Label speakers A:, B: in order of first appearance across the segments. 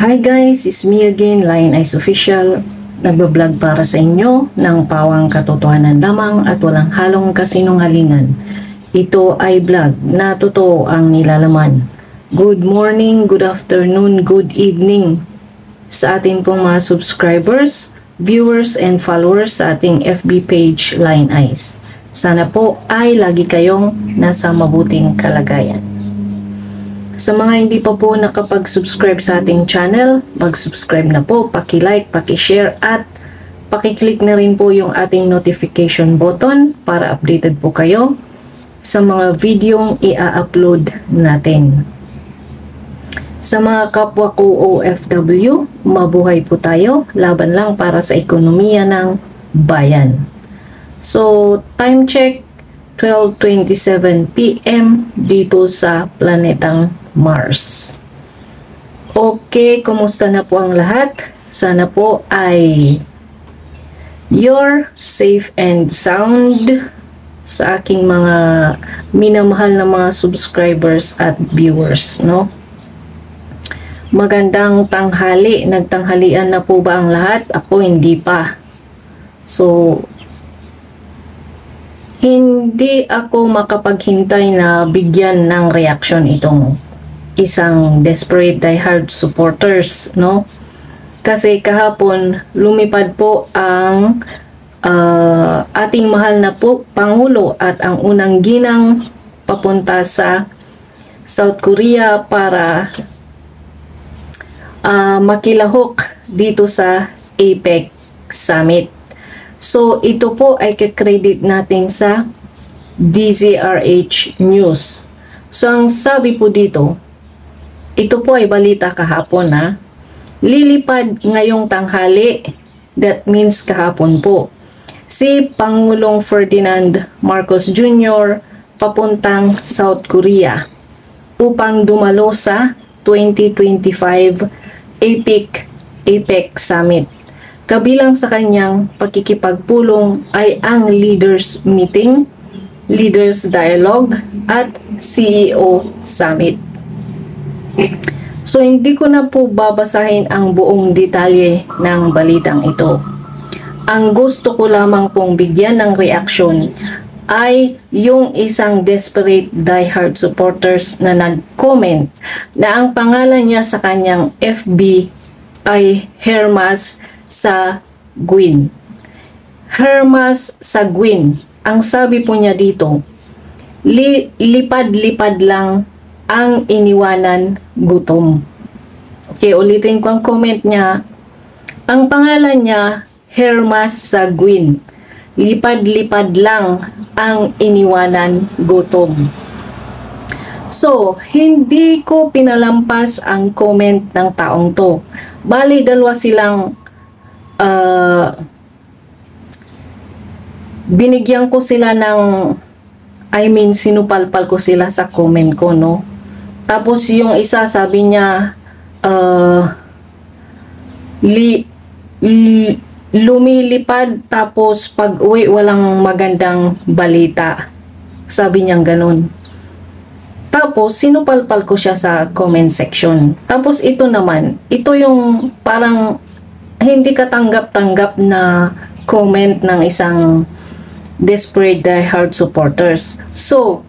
A: Hi guys, it's me again, Lion Eyes Official. Nagbablog para sa inyo ng pawang katotohanan lamang at walang halong kasinungalingan. Ito ay vlog na totoo ang nilalaman. Good morning, good afternoon, good evening sa ating pong mga subscribers, viewers, and followers sa ating FB page, Lion Eyes. Sana po ay lagi kayong nasa mabuting kalagayan. Sa mga hindi pa po nakapag-subscribe sa ating channel, mag-subscribe na po, paki-like, paki-share at paki-click na rin po yung ating notification button para updated po kayo sa mga videong i-upload natin. Sa mga kapwa ko OFW, mabuhay po tayo, laban lang para sa ekonomiya ng bayan. So, time check, 12:27 PM dito sa planetang Mars. Okay, kumusta na po ang lahat? Sana po ay you're safe and sound sa aking mga minamahal na mga subscribers at viewers, no? Magandang tanghali. Nagtanghalian na po ba ang lahat? Ako hindi pa. So, hindi ako makapaghintay na bigyan ng reaction itong isang desperate diehard supporters, no? Kasi kahapon lumipad po ang ating mahal na po Pangulo at ang unang ginang papunta sa South Korea para makilahok dito sa APEC Summit. So, ito po ay kikredit natin sa DZRH News. So, ang sabi po dito, ito po ay balita kahapon na lilipad ngayong tanghali, that means kahapon po, si Pangulong Ferdinand Marcos Jr. papuntang South Korea upang dumalo sa 2025 APEC Summit. Kabilang sa kanyang pakikipagpulong ay ang Leaders Meeting, Leaders Dialogue at CEO Summit. So, hindi ko na po babasahin ang buong detalye ng balitang ito. Ang gusto ko lamang pong bigyan ng reaksyon ay yung isang desperate diehard supporters na nag-comment na ang pangalan niya sa kanyang FB ay Hermas Saguin. Hermas Saguin. Ang sabi po niya dito, lipad-lipad lang ang iniwanan gutom. Okay, ulitin ko ang comment niya. Ang pangalan niya, Hermas Saguin. Lipad-lipad lang ang iniwanan gutom. So, hindi ko pinalampas ang comment ng taong to. Bali, dalawa silang binigyan ko sila ng sinupalpal ko sila sa comment ko, no? Tapos yung isa sabi niya lumilipad tapos pag uwi walang magandang balita. Sabi niya ganun. Tapos sinupalpal ko siya sa comment section. Tapos ito naman, ito yung parang hindi katanggap-tanggap na comment ng isang desperate diehard supporters. So,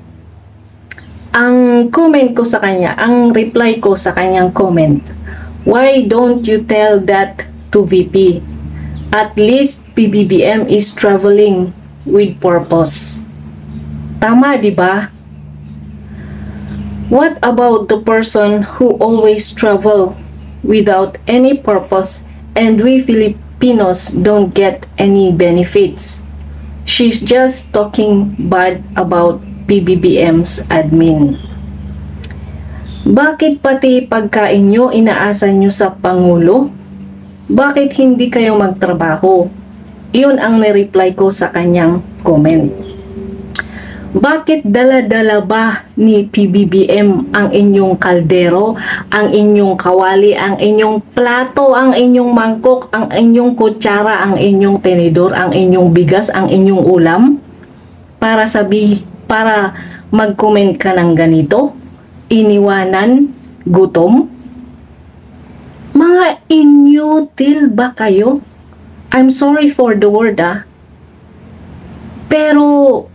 A: ang comment ko sa kanya, ang reply ko sa kanyang comment, why don't you tell that to VP? At least PBBM is traveling with purpose. Tama, di ba? What about the person who always travel without any purpose and we Filipinos don't get any benefits? She's just talking bad about PBBM's admin. Bakit pati pagkain nyo inaasa nyo sa Pangulo? Bakit hindi kayo magtrabaho? Iyon ang nireply ko sa kanyang comment. Bakit dala-dala ba ni PBBM ang inyong kaldero, ang inyong kawali, ang inyong plato, ang inyong mangkok, ang inyong kutsara, ang inyong tenedor, ang inyong bigas, ang inyong ulam? Para mag-comment ka ng ganito? Iniwanan gutom? Mga inutil ba kayo? I'm sorry for the word pero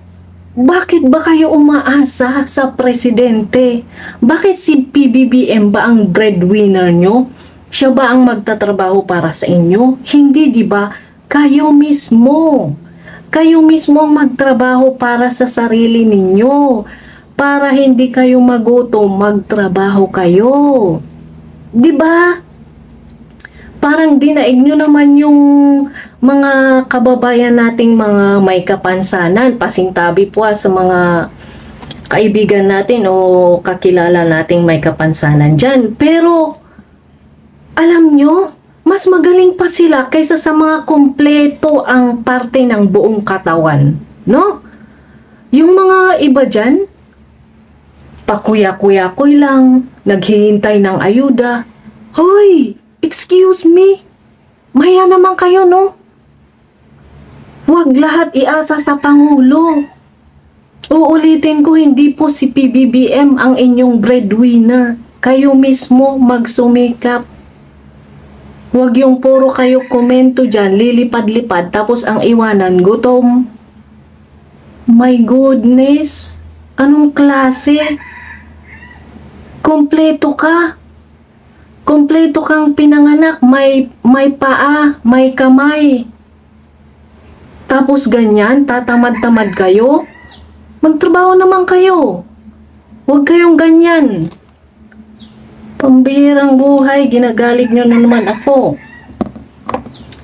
A: bakit ba kayo umaasa sa presidente? Bakit si PBBM ba ang breadwinner nyo? Siya ba ang magtatrabaho para sa inyo? Hindi, di ba? Kayo mismo. Kayo mismo ang magtrabaho para sa sarili ninyo. Para hindi kayo magutom, magtrabaho kayo. Di ba? Parang dinaig nyo naman yung mga kababayan nating mga may kapansanan, pasintabi po sa mga kaibigan natin o kakilala nating may kapansanan dyan. Pero, alam nyo, mas magaling pa sila kaysa sa mga kumpleto ang parte ng buong katawan. No? Yung mga iba dyan, pakuya-kuya-kuy lang, naghihintay ng ayuda. Hoy! Excuse me? Maya naman kayo, no? Huwag lahat iasa sa Pangulo. Uulitin ko, hindi po si PBBM ang inyong breadwinner. Kayo mismo magsumikap. Huwag yung puro kayo komento dyan, lilipad-lipad, tapos ang iwanan, gutom. My goodness! Anong klase? Kompleto ka. Kompleto kang pinanganak, may paa, may kamay. Tapos ganyan, tatamad-tamad kayo? Magtrabaho naman kayo. Huwag kayong ganyan. Pambihirang buhay, ginagalit nyo na naman ako.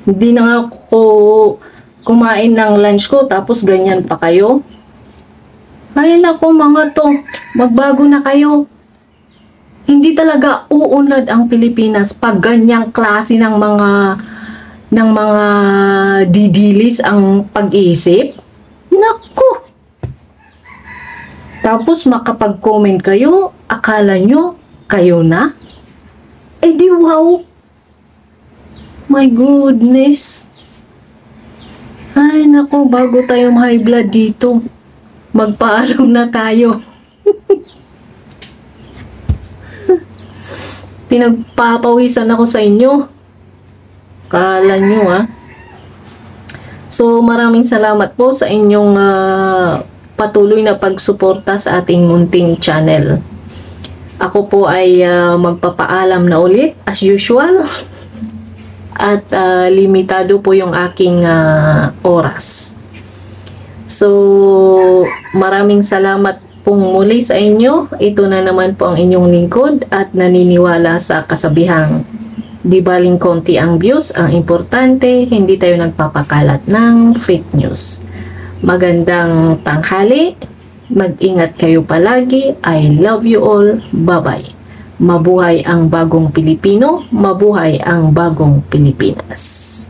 A: Hindi na ako kumain ng lunch ko, tapos ganyan pa kayo. Ay nako mga to, magbago na kayo. Hindi talaga uunlad ang Pilipinas pag ganyang klase ng mga didilis ang pag-iisip. Naku! Tapos makapag-comment kayo, akala nyo kayo na? Eh di wow! My goodness! Ay naku, bago tayo high blood dito, magpaalam na tayo. Pinagpapawisan ako sa inyo. Kala nyo So maraming salamat po sa inyong patuloy na pagsuporta sa ating munting channel. Ako po ay magpapaalam na ulit as usual. At limitado po yung aking oras. So maraming salamat pong muli sa inyo. Ito na naman po ang inyong lingkod at naniniwala sa kasabihang di baling konti ang views, ang importante hindi tayo nagpapakalat ng fake news. Magandang tanghali, mag-ingat kayo palagi. I love you all. Bye-bye. Mabuhay ang bagong Pilipino, mabuhay ang bagong Pilipinas.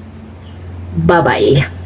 A: Bye-bye.